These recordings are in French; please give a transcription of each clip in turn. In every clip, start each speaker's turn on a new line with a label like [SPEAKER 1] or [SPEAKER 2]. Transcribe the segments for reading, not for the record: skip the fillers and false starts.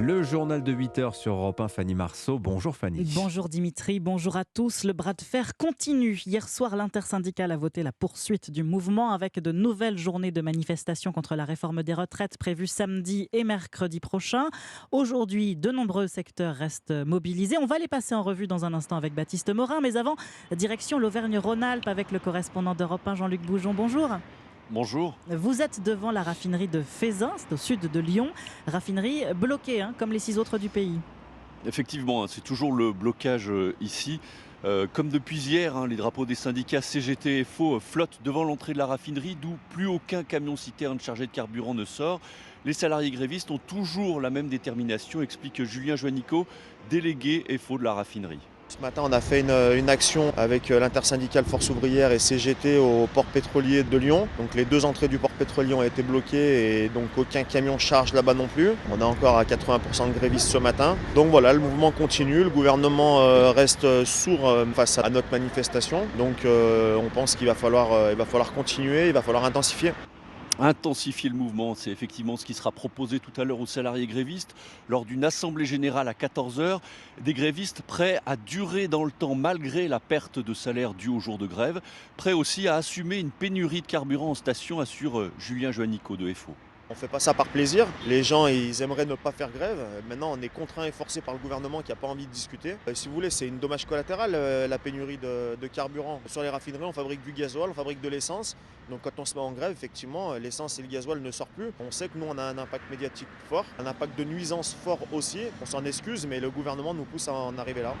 [SPEAKER 1] Le journal de 8 heures sur Europe 1, Fanny Marceau. Bonjour Fanny.
[SPEAKER 2] Bonjour Dimitri, bonjour à tous. Le bras de fer continue. Hier soir, l'intersyndicale a voté la poursuite du mouvement avec de nouvelles journées de manifestation contre la réforme des retraites prévues samedi et mercredi prochain. Aujourd'hui, de nombreux secteurs restent mobilisés. On va les passer en revue dans un instant avec Baptiste Morin. Mais avant, direction l'Auvergne-Rhône-Alpes avec le correspondant d'Europe 1, Jean-Luc Boujon. Bonjour.
[SPEAKER 3] Bonjour.
[SPEAKER 2] Vous êtes devant la raffinerie de Feyzin, c'est au sud de Lyon. Raffinerie bloquée, comme les 6 autres du pays.
[SPEAKER 3] Effectivement, c'est toujours le blocage ici. Comme depuis hier, les drapeaux des syndicats CGT et FO flottent devant l'entrée de la raffinerie, d'où plus aucun camion-citerne chargé de carburant ne sort. Les salariés grévistes ont toujours la même détermination, explique Julien Joannico, délégué FO de la raffinerie.
[SPEAKER 4] Ce matin, on a fait une action avec l'intersyndicale Force ouvrière et CGT au port pétrolier de Lyon. Donc les 2 entrées du port pétrolier ont été bloquées et donc aucun camion charge là-bas non plus. On est encore à 80% de grévistes ce matin. Donc voilà, le mouvement continue, le gouvernement reste sourd face à notre manifestation. Donc on pense qu'il va falloir continuer, il va falloir intensifier.
[SPEAKER 3] Intensifier le mouvement, c'est effectivement ce qui sera proposé tout à l'heure aux salariés grévistes lors d'une assemblée générale à 14 h. Des grévistes prêts à durer dans le temps malgré la perte de salaire due au jour de grève, prêts aussi à assumer une pénurie de carburant en station, assure Julien Joannico de FO.
[SPEAKER 4] On ne fait pas ça par plaisir. Les gens, ils aimeraient ne pas faire grève. Maintenant, on est contraint et forcé par le gouvernement qui n'a pas envie de discuter. Si vous voulez, c'est une dommage collatérale, la pénurie de carburant. Sur les raffineries, on fabrique du gasoil, on fabrique de l'essence. Donc quand on se met en grève, effectivement, l'essence et le gasoil ne sortent plus. On sait que nous, on a un impact médiatique fort, un impact de nuisance fort aussi. On s'en excuse, mais le gouvernement nous pousse à en arriver là.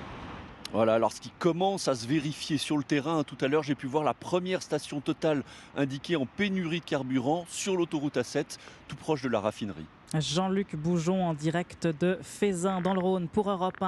[SPEAKER 3] Voilà, alors ce qui commence à se vérifier sur le terrain, tout à l'heure j'ai pu voir la première station Total indiquée en pénurie de carburant sur l'autoroute A7, tout proche de la raffinerie.
[SPEAKER 2] Jean-Luc Boujon en direct de Feyzin dans le Rhône pour Europe 1.